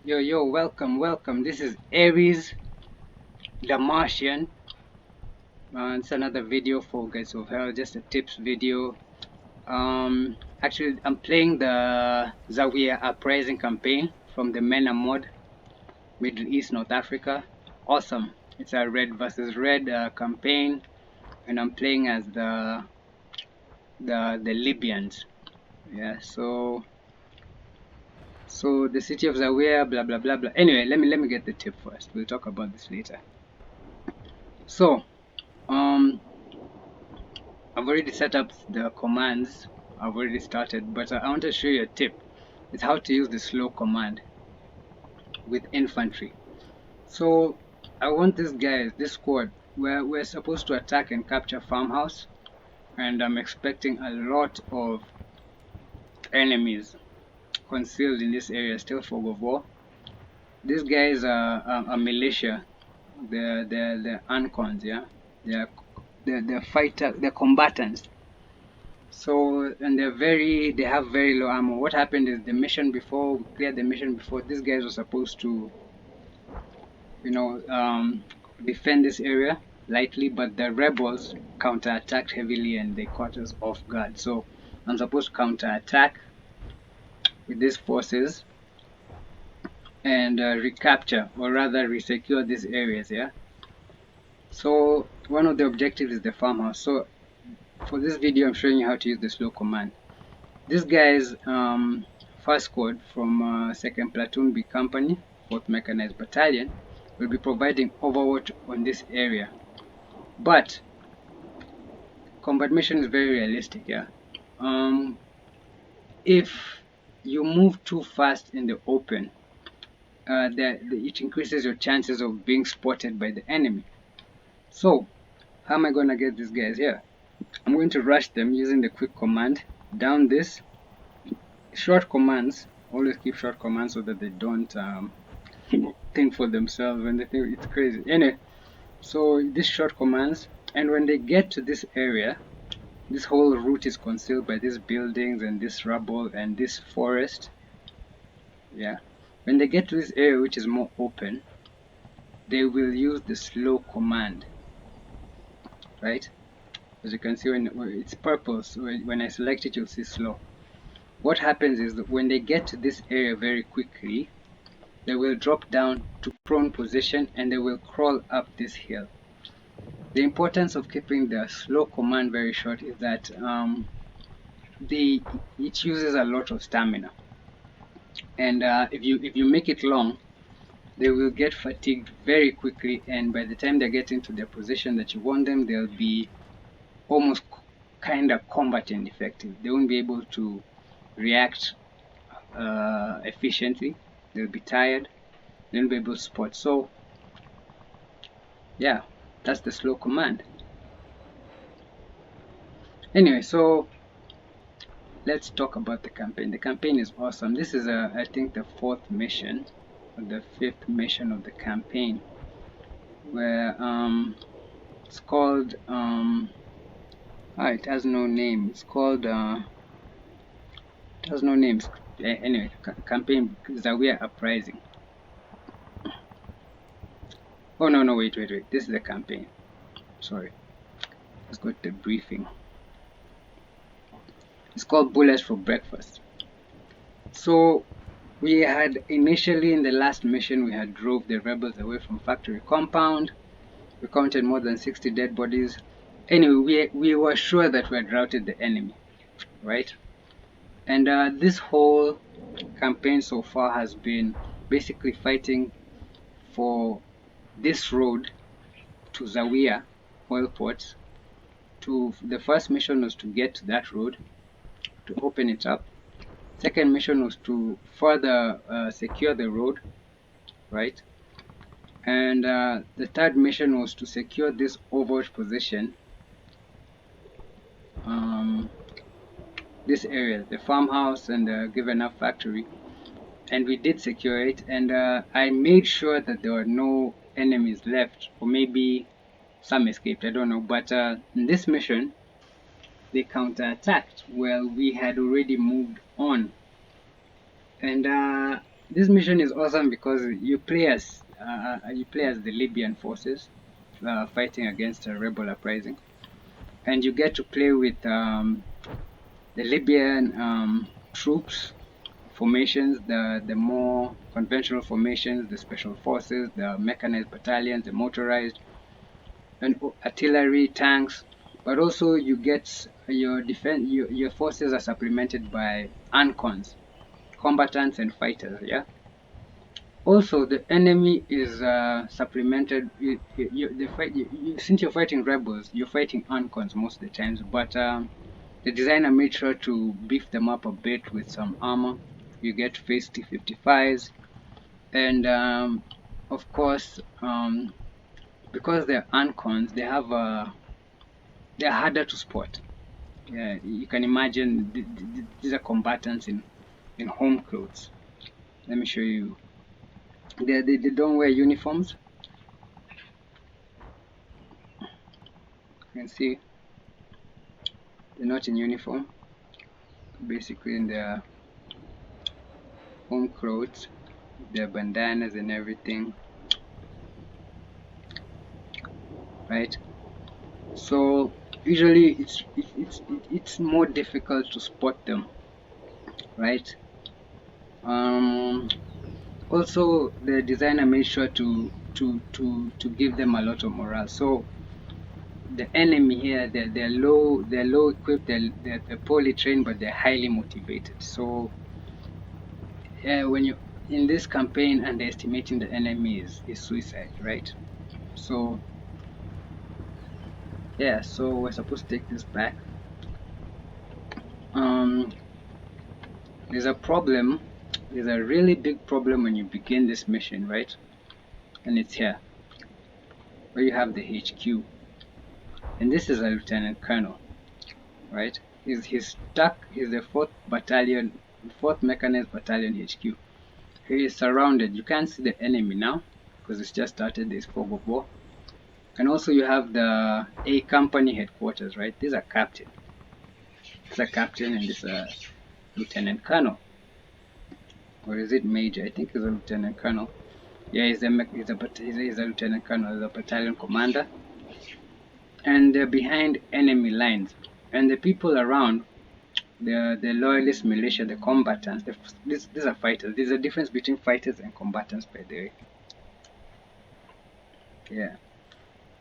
Yo, welcome. This is Aries, the Martian. It's another video for Guys of Hell, just a tips video. Actually, I'm playing the ZAWIYA uprising campaign from the MENA mod, Middle East, North Africa. Awesome. It's a red versus red campaign, and I'm playing as the Libyans. Yeah. So the city of ZAWIYA, blah blah blah blah. Anyway, let me get the tip first. We'll talk about this later. So I've already set up the commands. I've already started, but I want to show you a tip. It's how to use the slow command with infantry. So I want this squad, where we're supposed to attack and capture farmhouse, and I'm expecting a lot of enemies concealed in this area, still fog of war. These guys are a militia. They're uncons, yeah. They're fighter. They're combatants. So, and they have very low ammo. What happened is we cleared the mission before, these guys were supposed to, you know, defend this area lightly, but the rebels counterattacked heavily and they caught us off guard. So I'm supposed to counterattack with these forces and recapture, or rather resecure these areas, yeah. So one of the objectives is the farmhouse. So for this video, I'm showing you how to use the slow command. This guy's first squad from 2nd Platoon B Company, 4th Mechanized Battalion, will be providing overwatch on this area. But combat mission is very realistic, yeah. If you move too fast in the open, it increases your chances of being spotted by the enemy. So, how am I going to get these guys here? I'm going to rush them using the quick command down this. Short commands, always keep short commands so that they don't think for themselves when they think it's crazy. Anyway, so these short commands, and when they get to this area, this whole route is concealed by these buildings and this rubble and this forest. Yeah, when they get to this area which is more open, they will use the slow command, right? As you can see, when it's purple, so when I select it, you'll see slow. What happens is that when they get to this area very quickly, they will drop down to prone position and they will crawl up this hill. The importance of keeping the slow command very short is that it uses a lot of stamina, and if you make it long, they will get fatigued very quickly, and by the time they get into the position that you want them, they'll be almost kind of combatant effective. They won't be able to react efficiently. They'll be tired. They won't be able to spot. So yeah, that's the slow command. Anyway, so let's talk about the campaign. The campaign is awesome. This is I think the 4th mission, or the 5th mission of the campaign, where it's called it has no name. It's called it has no names. Anyway, campaign ZAWIYA uprising. Oh no, wait. This is the campaign. Sorry, let's go to the briefing. It's called Bullets for Breakfast. So we had initially, in the last mission, we had drove the rebels away from factory compound. We counted more than 60 dead bodies. Anyway, we were sure that we had routed the enemy, right? And this whole campaign so far has been basically fighting for this road to ZAWIYA oil ports. The first mission was to get to that road, to open it up. Second mission was to further secure the road, right? And the third mission was to secure this overwatch position, this area, the farmhouse and the Given Up factory. And we did secure it, and I made sure that there were no enemies left, or maybe some escaped, I don't know. But in this mission, they counterattacked. Well, we had already moved on, and This mission is awesome because you play as the Libyan forces fighting against a rebel uprising, and you get to play with the Libyan troops formations, the more conventional formations, the special forces, the mechanized battalions, the motorized, and artillery, tanks. But also you get your forces are supplemented by ancons, combatants and fighters. Yeah. Also, the enemy is supplemented. Since you're fighting rebels, you're fighting ancons most of the times. But the designer made sure to beef them up a bit with some armor. You get phase T-55s, and of course, because they're ancons, they're harder to spot. Yeah, you can imagine these are combatants in home clothes. Let me show you. They don't wear uniforms. You can see they're not in uniform. Basically, in their home clothes, their bandanas and everything, right? So usually it's more difficult to spot them, right? Um, Also, the designer made sure to give them a lot of morale. So the enemy here, they're low equipped, they're poorly trained, but they're highly motivated. So when you in this campaign, underestimating the enemy is suicide, right? So yeah, so we're supposed to take this back. Um, there's a problem. There's a really big problem when you begin this mission, right? And it's here, where you have the HQ, and this is a lieutenant colonel, right? He's stuck. He's the 4th battalion, 4th mechanized battalion HQ. He is surrounded. You can't see the enemy now because it's just started. There's fog of war. And also you have the A company headquarters, right? These are captain. This is a captain and this is a lieutenant colonel, or is it major? I think he's a lieutenant colonel. Yeah, he's a lieutenant colonel, he's a battalion commander, and they're behind enemy lines. And the people around, the loyalist militia, the combatants, these are fighters. There's a difference between fighters and combatants, by the way. Yeah.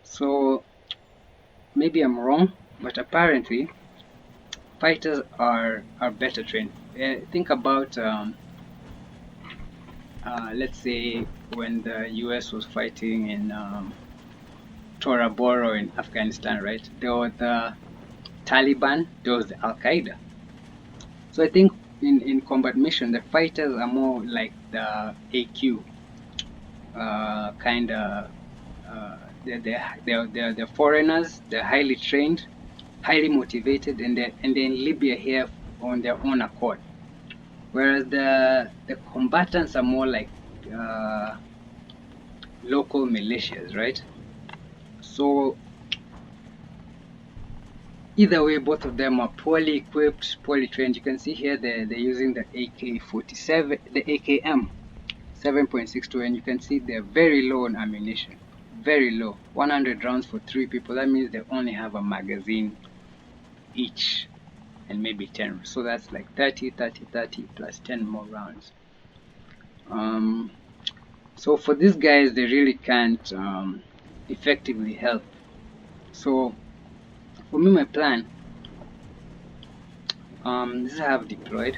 So maybe I'm wrong, but apparently fighters are better trained. Think about let's say when the US was fighting in Tora Bora in Afghanistan, right? There was the Taliban, there was the Al Qaeda. So I think in combat mission, the fighters are more like the AQ, kind of. They're foreigners. They're highly trained, highly motivated, and they're in Libya here on their own accord. Whereas the combatants are more like local militias, right? So either way, both of them are poorly equipped, poorly trained. You can see here they're using the AK-47, the AKM 7.62, and you can see they're very low on ammunition, very low. 100 rounds for 3 people. That means they only have a magazine each, and maybe 10. So that's like 30 plus 10 more rounds. So for these guys, they really can't effectively help. So for me, my plan, this is how I've deployed.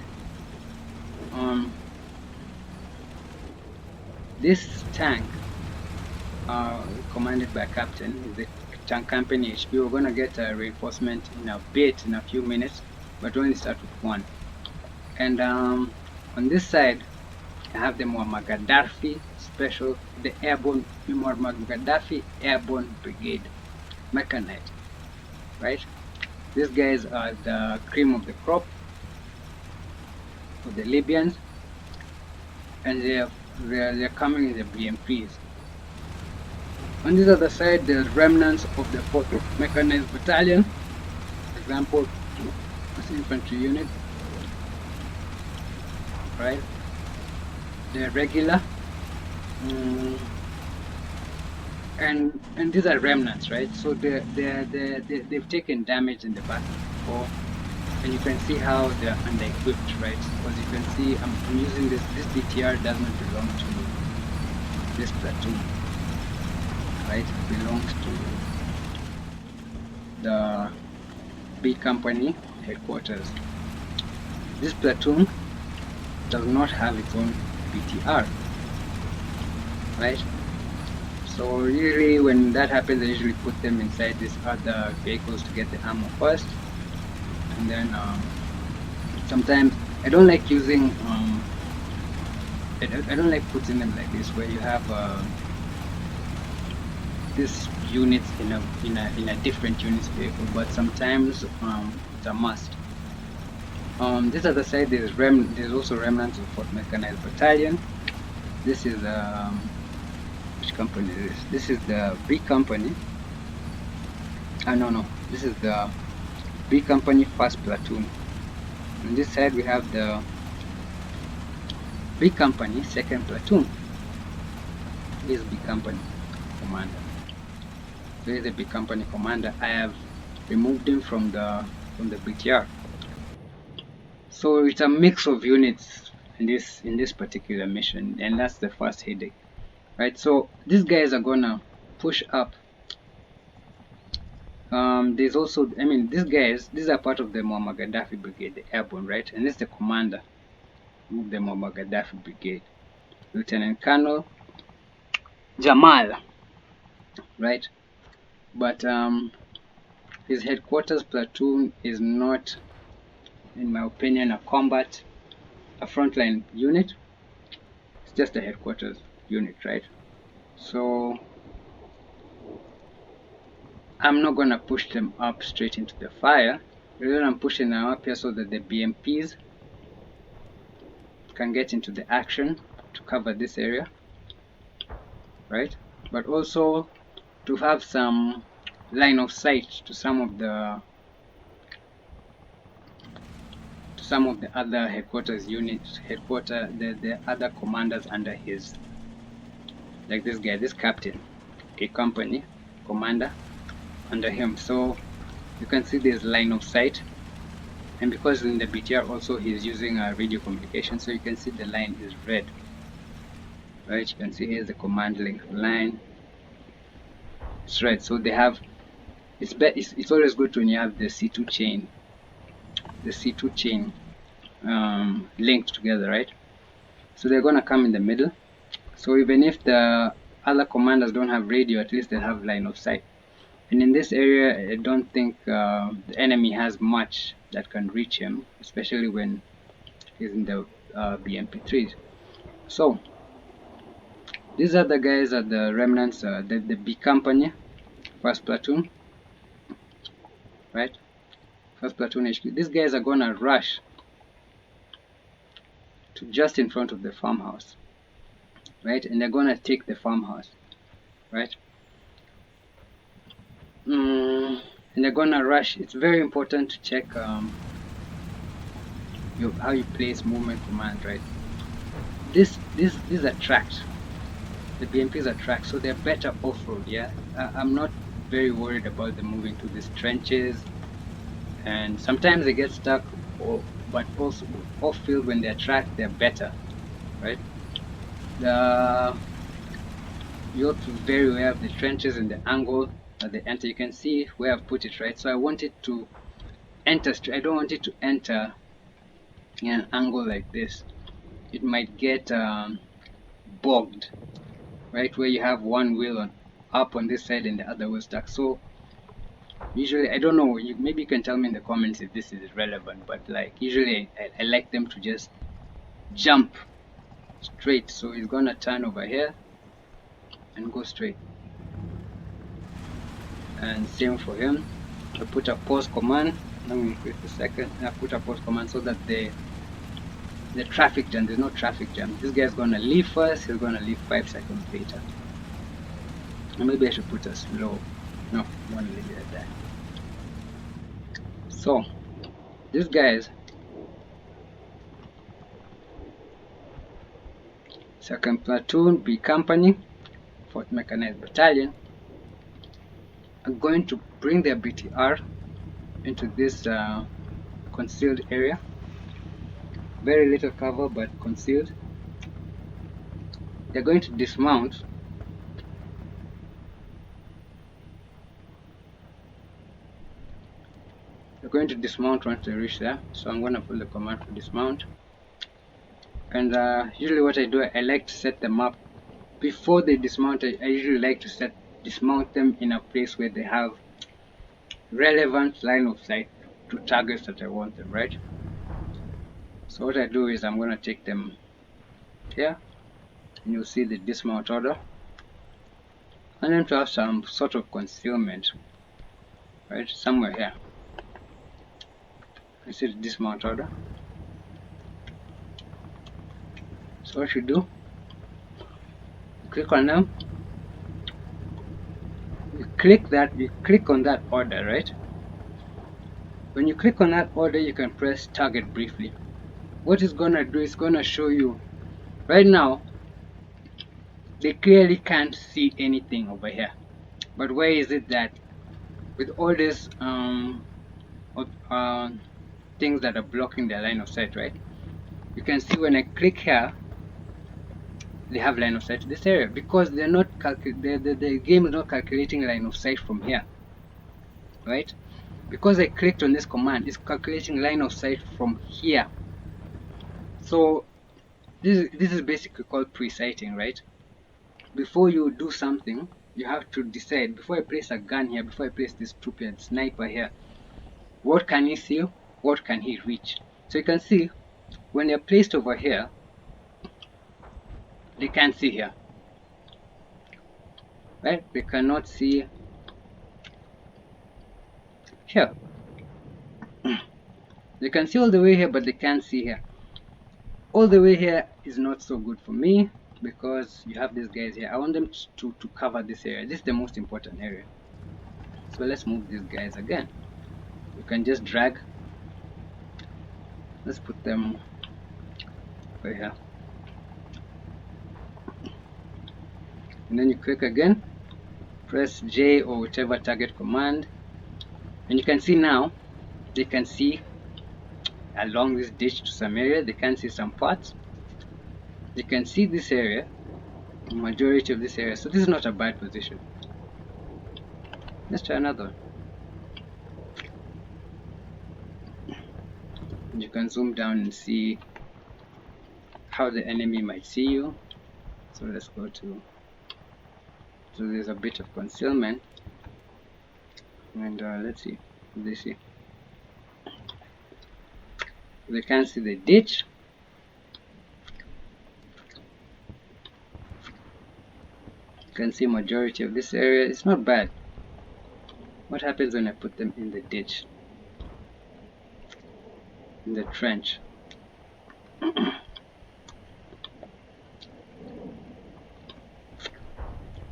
This tank, commanded by Captain, is the tank company HP. We're gonna get a reinforcement in a bit, in a few minutes, but only start with 1. And on this side, I have the Muammar Gaddafi special, the airborne Muammar Gaddafi Airborne Brigade, mechanized, right? These guys are the cream of the crop for the Libyans, and they're coming in the BMPs. On this other side, there's remnants of the 4th Mechanized Battalion, for example, this infantry unit, right? they're regular, and these are remnants, right? So they've taken damage in the battle before, and you can see how they're under-equipped, right? Because you can see I'm using this BTR does not belong to this platoon, right? It belongs to the B company headquarters. This platoon does not have its own BTR, right? So usually when that happens, I usually put them inside these other vehicles to get the ammo first, and then sometimes I don't like using I don't like putting them like this, where you have these units in a different units vehicle, but sometimes it's a must. This other side there's also remnants of Fort Mechanized Battalion. This is which company is this? This is the B company. No, this is the B company first platoon. On this side we have the B company second platoon. This is B company commander. This is the B company commander. I have removed him from the BTR. So it's a mix of units in this particular mission, and that's the first headache, right? So these guys are gonna push up. There's also, I mean, these are part of the Muammar Gaddafi Brigade, the airborne, right? And this is the commander of the Muammar Gaddafi Brigade, Lieutenant Colonel Jamal, right? But his headquarters platoon is not, in my opinion, a frontline unit. It's just a headquarters unit, right? So I'm not gonna push them up straight into the fire. Rather, I'm pushing them up here so that the BMPs can get into the action to cover this area, right? But also to have some line of sight to some of the other headquarters units, the other commanders under his, like this guy, this captain, a company commander under him. So you can see there's line of sight, and because in the BTR also he's using a radio communication, so you can see the line is red, right? You can see here's the command link line. It's red. So they have, it's always good when you have the C2 chain, linked together, right? So they're gonna come in the middle. So even if the other commanders don't have radio, at least they have line of sight. And in this area, I don't think the enemy has much that can reach him, especially when he's in the BMP3s. So these are the guys at the remnants, the B company, first platoon, right? First platoon HQ. These guys are gonna rush to just in front of the farmhouse, right? And they're gonna take the farmhouse, right? And they're gonna rush. It's very important to check how you place movement command, right? These are tracked. The BMPs are tracked, so they're better off-road. Yeah, I'm not very worried about them moving to these trenches, and sometimes they get stuck, but also off-field when they're tracked, they're better, right? You have to be very aware of the trenches and the angle that they enter. You can see where I've put it, right? So I want it to enter straight. I don't want it to enter in an angle like this. It might get bogged, right? Where you have one wheel up on this side and the other wheel stuck. So usually, I don't know, maybe you can tell me in the comments if this is relevant, but like usually I like them to just jump straight. So he's gonna turn over here and go straight. And same for him. I put a pause command. Let me increase the second. I put a pause command so that the traffic jam, there's no traffic jam. This guy's gonna leave first, he's gonna leave 5 seconds later. And maybe I should put a slow. No, I'm gonna leave it at that. So these guys 2nd Platoon, B Company, 4th Mechanized Battalion are going to bring their BTR into this concealed area. Very little cover, but concealed. They're going to dismount. They're going to dismount once they reach there. So I'm going to put the command for dismount. And usually what I do, I like to set them up before they dismount. I usually like to dismount them in a place where they have relevant line of sight to targets that I want them, right? So what I do is I'm going to take them here, and you'll see the dismount order. I want them to have some sort of concealment, right, somewhere here. You see the dismount order. So what you do, you click on them, you click on that order, right? When you click on that order, you can press target briefly. What it's gonna do is gonna show you right now they clearly can't see anything over here. But why is it that with all these things that are blocking their line of sight, right? You can see when I click here, they have line of sight to this area because they're not the game is not calculating line of sight from here, right? Because I clicked on this command, it's calculating line of sight from here. So this is basically called pre-sighting, right? Before you do something, you have to decide, before I place a gun here, before I place this stupid sniper here, what can he see, what can he reach? So you can see when they're placed over here, they can't see here, right? They cannot see here. They can see all the way here, but they can't see here. All the way here is not so good for me because you have these guys here. I want them to cover this area. This is the most important area. So let's move these guys again. You can just drag. Let's put them over here. And then you click again. Press J or whichever target command. And you can see now, they can see along this ditch to some area. They can see some parts. They can see this area, the majority of this area. So this is not a bad position. Let's try another one. You can zoom down and see how the enemy might see you. So let's go to, so there's a bit of concealment, and let's see what they see. They can't see the ditch. You can see majority of this area. It's not bad. What happens when I put them in the ditch, in the trench?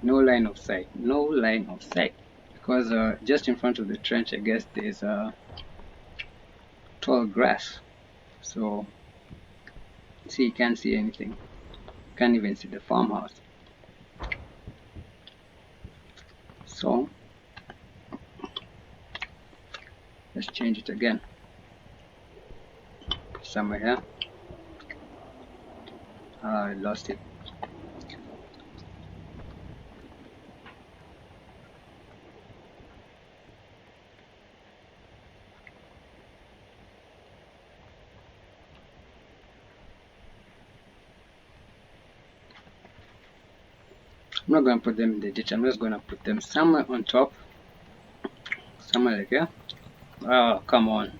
No line of sight, no line of sight, because just in front of the trench, I guess there's tall grass. So see, you can't see anything. Can't even see the farmhouse. So let's change it again. Somewhere here. I lost it. I'm not going to put them in the ditch. I'm just going to put them somewhere on top, somewhere like here. Oh, come on.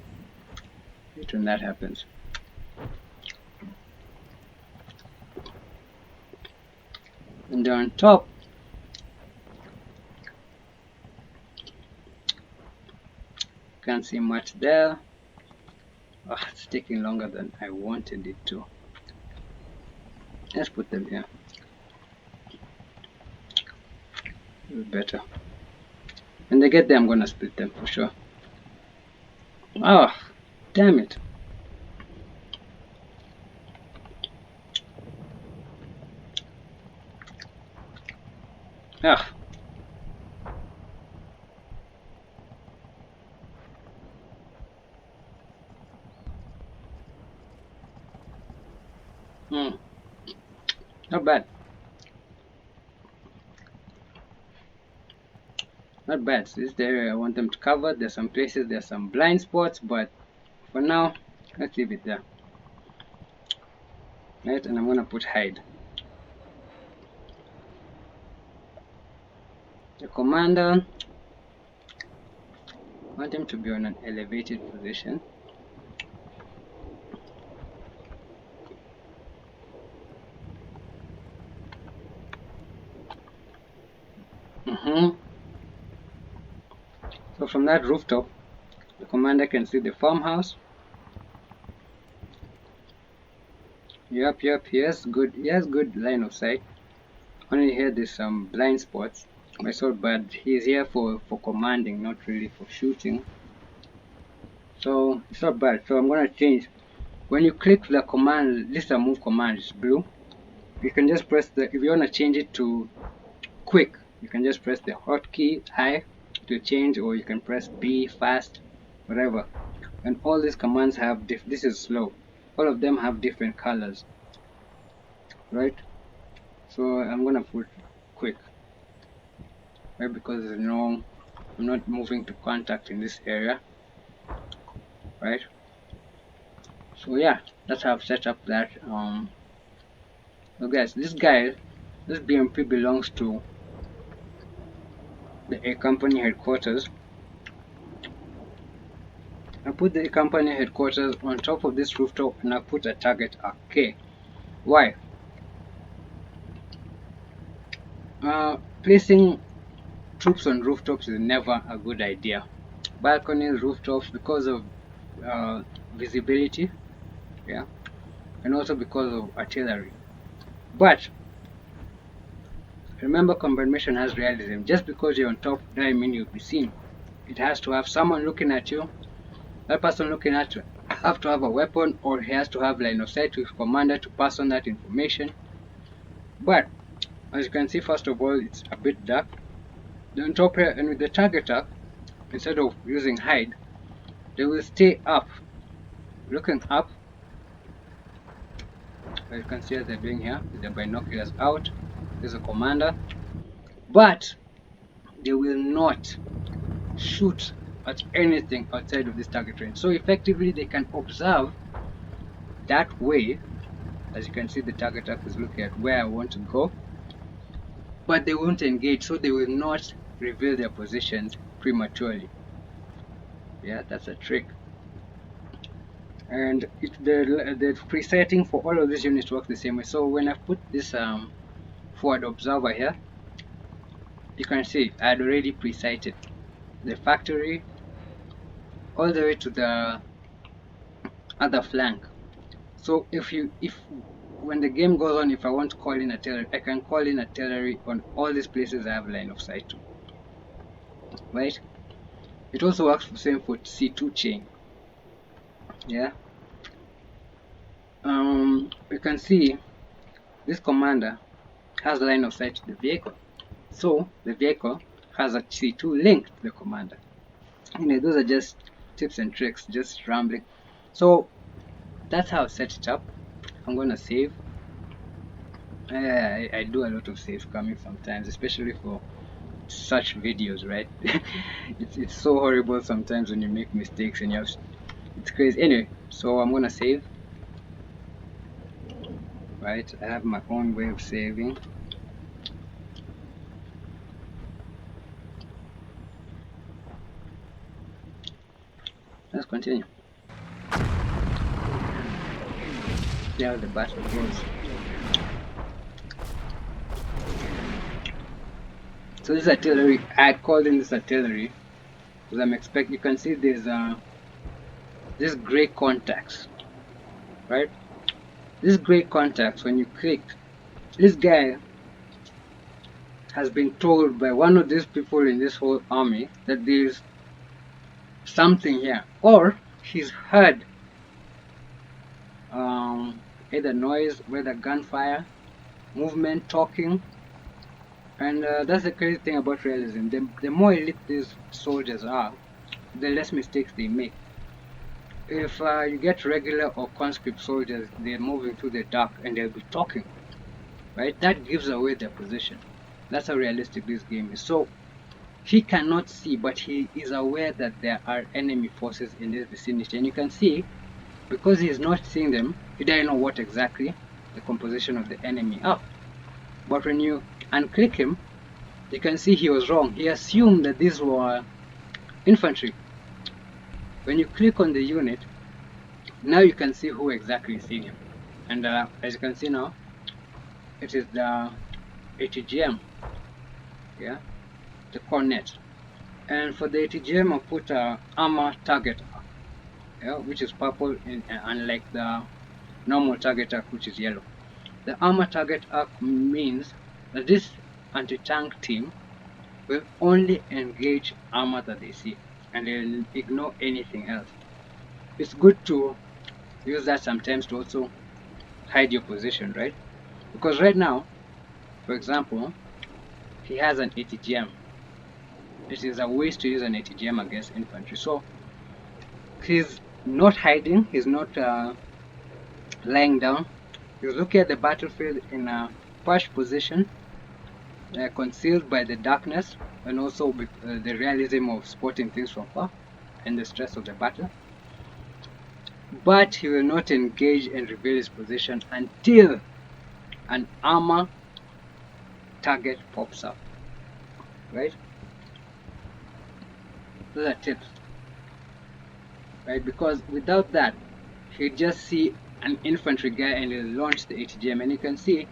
Hate when that happens. And they're on top. Can't see much there. Oh, it's taking longer than I wanted it to. Let's put them here. Better. When they get there, I'm gonna split them for sure. Oh, damn it. Ah. Hmm. Not bad. Not bad. So this is the area I want them to cover. There's some places, there's some blind spots, but for now, let's leave it there. Right, and I'm gonna put hide. The commander, I want him to be on an elevated position. So from that rooftop, the commander can see the farmhouse. Yep, he has good line of sight. Only here there's some blind spots. I saw, but he's here for commanding, not really for shooting. So it's not bad. So I'm gonna change. When you click the command, list and move command is blue. You can just press the, if you wanna change it to quick, you can just press the hotkey high to change, or you can press B fast, whatever. And all these commands have this is slow. All of them have different colors, right? So I'm gonna put quick, right? Because you know I'm not moving to contact in this area, right? So yeah, that's how I've set up that. So guys, this BMP belongs to the A company headquarters. I put the company headquarters on top of this rooftop, and I put a target arcade. Why? Placing troops on rooftops is never a good idea. Balconies, rooftops, because of visibility, yeah, and also because of artillery. But remember, combat mission has realism. Just because you're on top doesn't mean you'll be seen. It has to have someone looking at you. That person looking at you have to have a weapon, or he has to have line of sight to his commander to pass on that information. But as you can see, first of all, it's a bit dark. Then on top here, and with the target up, instead of using hide, they will stay up, looking up. As you can see, as they're doing here, with the binoculars out. There's a commander, but they will not shoot at anything outside of this target range. So effectively, they can observe that way. As you can see, the target up is looking at where I want to go, but they won't engage, so they will not reveal their positions prematurely. Yeah, that's a trick. And the presetting for all of these units work the same way. So when I put this forward observer here, you can see I had already preset the factory all the way to the other flank. So if when the game goes on, if I want to call in artillery, I can call in artillery on all these places I have line of sight to, right? It also works the same for C2 chain. Yeah. You can see this commander has line of sight to the vehicle, so the vehicle has a C2 link to the commander. Those are just tips and tricks, just rambling. So that's how I set it up. I'm gonna save. I do a lot of save coming sometimes, especially for such videos, right? It's so horrible sometimes when you make mistakes and it's crazy. Anyway, so I'm gonna save. Right, I have my own way of saving. Let's continue. See how the battle goes. So this artillery, I called in this artillery because I'm expecting. You can see there's this gray contacts, right? This gray contacts, when you click, this guy has been told by one of these people in this whole army that there's something here, or he's heard either noise, whether gunfire, movement, talking, And that's the crazy thing about realism. The more elite these soldiers are, the less mistakes they make. If you get regular or conscript soldiers, they're moving through the dark and they'll be talking, right? That gives away their position. That's how realistic this game is. So he cannot see, but he is aware that there are enemy forces in this vicinity. And you can see, because he is not seeing them, he doesn't know what exactly the composition of the enemy are. But when you unclick him, you can see he was wrong. He assumed that these were infantry. When you click on the unit, now you can see who exactly is seeing him. And as you can see now, it is the ATGM, yeah, the cornet. And for the ATGM, I put armor target, yeah, which is purple, unlike the normal target arc, which is yellow. The armor target arc means that this anti-tank team will only engage armor that they see, and they'll ignore anything else. It's good to use that sometimes to also hide your position, right? Because right now, for example, he has an ATGM. It is a waste to use an ATGM against infantry. So he's not hiding, he's not lying down. He's looking at the battlefield in a perched position, concealed by the darkness, and also with the realism of spotting things from far and the stress of the battle. But he will not engage and reveal his position until an armor target pops up, right? Those are tips, right? Because without that, he'll just see an infantry guy and he'll launch the ATGM, and you can see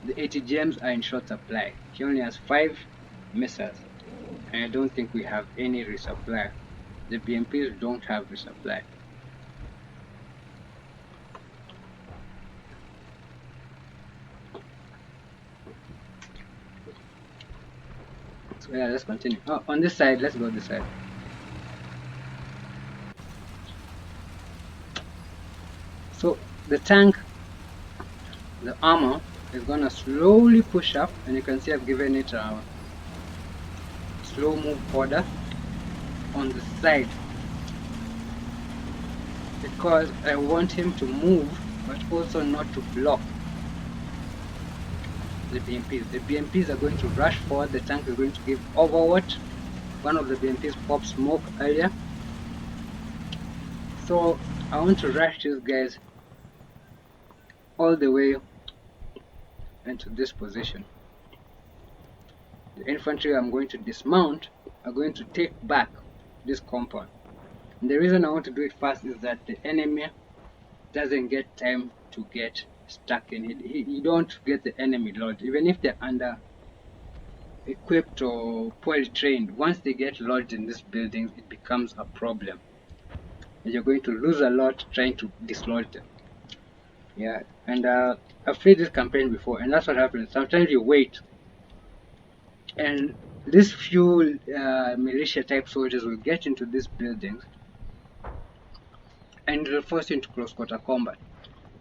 the ATGMs are in short supply. He only has 5 missiles, and I don't think we have any resupply. The BMPs don't have resupply. So yeah, let's continue. Oh, on this side, let's go this side. So the tank, the armor is gonna slowly push up, and you can see I've given it a slow move order on the side because I want him to move, but also not to block the BMPs. The BMPs are going to rush forward. The tank is going to give overwatch. One of the BMPs popped smoke earlier, so I want to rush these guys all the way into this position. The infantry I'm going to dismount are going to take back this compound. And the reason I want to do it fast is that the enemy doesn't get time to get stuck in it. You don't get the enemy lodged, even if they're under equipped or poorly trained. Once they get lodged in these buildings, it becomes a problem, and you're going to lose a lot trying to dislodge them. Yeah, and I've played this campaign before, and that's what happens. Sometimes you wait, and these few militia type soldiers will get into these buildings and will force you into close quarter combat,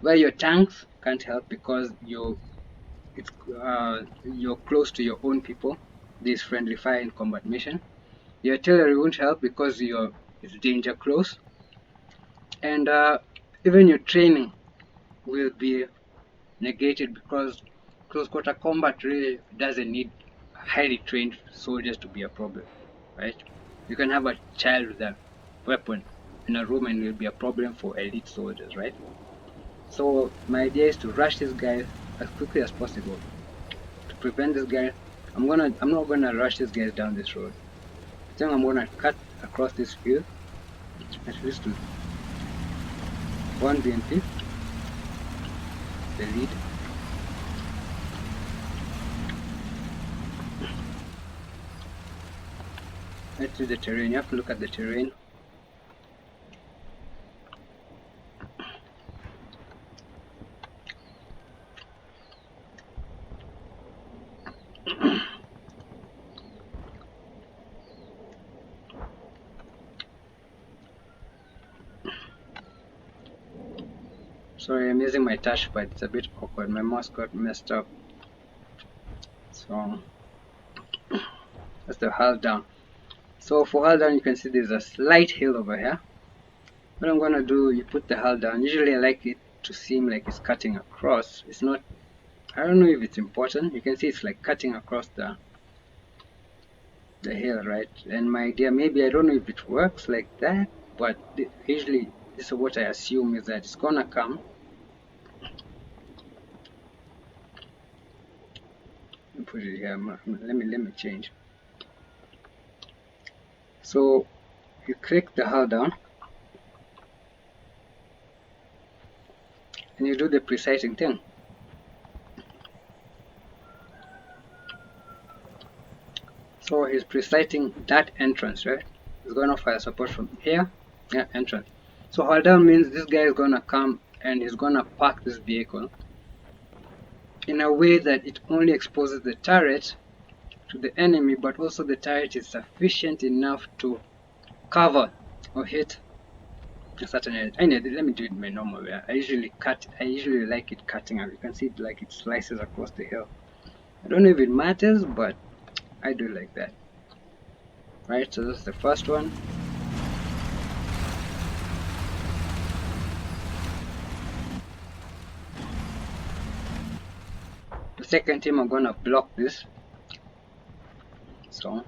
where your tanks can't help because you're close to your own people. This friendly fire in combat mission. Your artillery won't help because it's danger close, and even your training will be negated because close quarter combat really doesn't need highly trained soldiers to be a problem, right? You can have a child with a weapon in a room and it will be a problem for elite soldiers, right? So my idea is to rush this guy as quickly as possible to prevent this guy. I'm not gonna rush these guys down this road. I think I'm gonna cut across this field at least to one BMP, the lead. Let's see the terrain. You have to look at the terrain. Sorry, I'm using my touchpad. It's a bit awkward. My mouse got messed up. So That's the hull down. So for hull down, you can see there's a slight hill over here. What I'm gonna do, you put the hull down. Usually I like it to seem like it's cutting across. It's not, I don't know if it's important. You can see it's like cutting across the hill, right? And my idea, maybe, I don't know if it works like that, but usually this is what I assume, is that it's gonna come. Let me put it here. Let me change. So you click the hull down and you do the precising thing. So he's precising that entrance, right? He's gonna fire support from here. Yeah, entrance. So hold down means this guy is gonna come and he's gonna park this vehicle in a way that it only exposes the turret to the enemy, but also the turret is sufficient enough to cover or hit a certain area. Anyway, let me do it my normal way. I usually like it cutting up. You can see it like it slices across the hill. I don't know if it matters, but I do like that. Right, so that's the first one. The second team, I'm gonna block this. So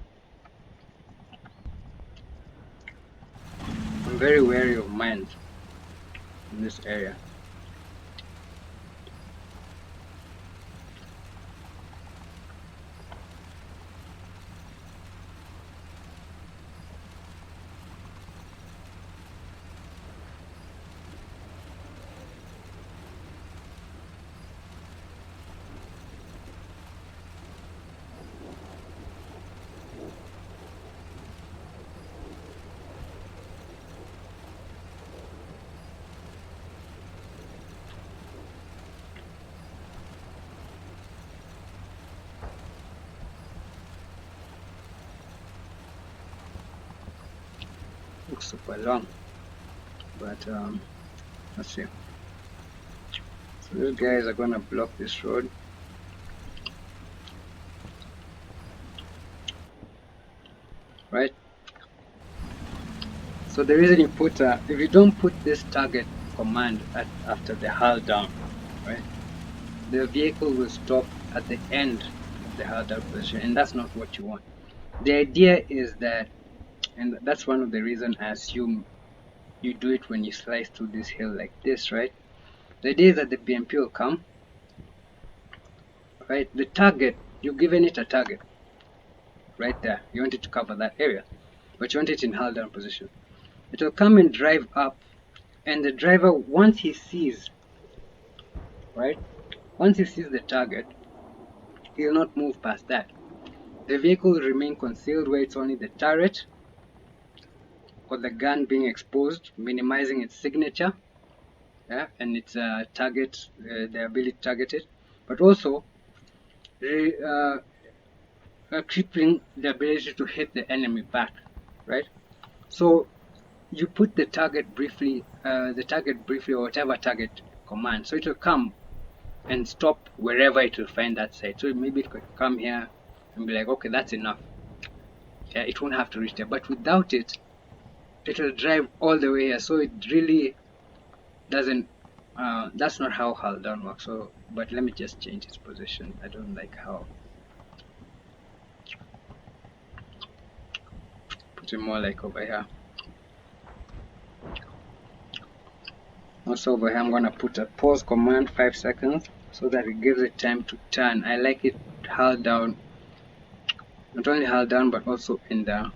I'm very wary of mines in this area. Looks super long, but let's see. So these guys are gonna block this road. Right? So the reason you put, if you don't put this target command after the hull down, right, the vehicle will stop at the end of the hull down position, and that's not what you want. The idea is that, and that's one of the reasons I assume you do it when you slice through this hill like this, right? The idea is that the BMP will come, right? The target, you've given it a target right there. You want it to cover that area, but you want it in hull down position. It will come and drive up, and the driver, once he sees, right, once he sees the target, he will not move past that. The vehicle will remain concealed where it's only the turret or the gun being exposed, minimizing its signature, yeah, and its target, the ability to target it, but also crippling the ability to hit the enemy back, right? So you put the target briefly, or whatever target command, so it will come and stop wherever it will find that site. So maybe it could come here and be like, okay, that's enough. Yeah, it won't have to reach there, but without it, it will drive all the way here. So it really doesn't. That's not how hull down works. So, but let me just change its position. I don't like how. Put it more like over here. Also over here, I'm gonna put a pause command 5 seconds so that it gives it time to turn. I like it hull down, not only hull down but also in the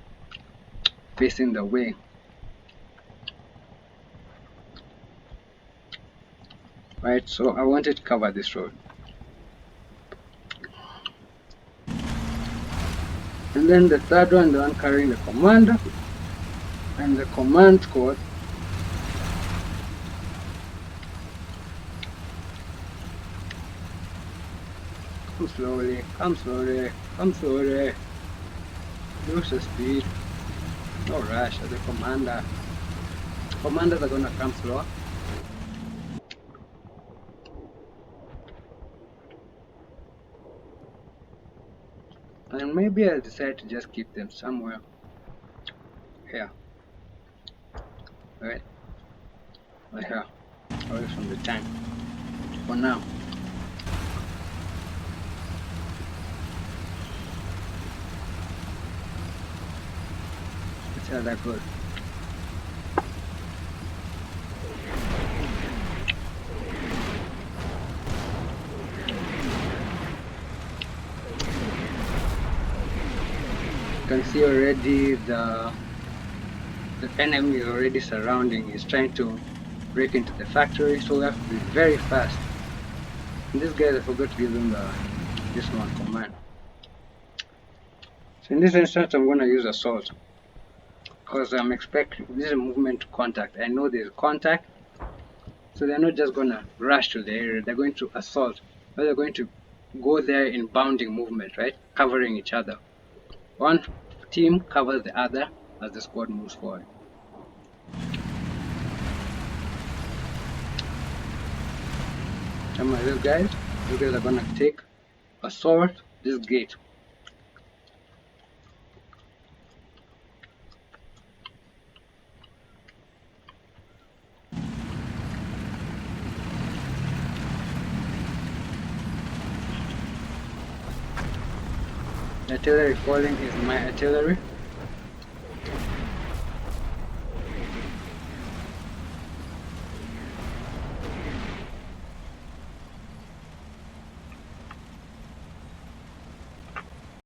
facing the way. Right, so I wanted to cover this road. And then the third one, the one carrying the command and the command code. Come slowly, come slowly, come slowly. Use the speed. No rush as a commander. Commanders are gonna come slow. And maybe I'll decide to just keep them somewhere here, right here, away from the tank for now. Let's see how that goes. You can see already the enemy is already surrounding. He's trying to break into the factory, so we have to be very fast. And this guy, I forgot to give him this one command. So in this instance, I'm going to use assault because I'm expecting this is a movement to contact. I know there's contact, so they're not just going to rush to the area. They're going to assault, but they're going to go there in bounding movement, right? Covering each other. One team covers the other as the squad moves forward. Some of these guys are gonna take assault this gate. The artillery calling is my artillery.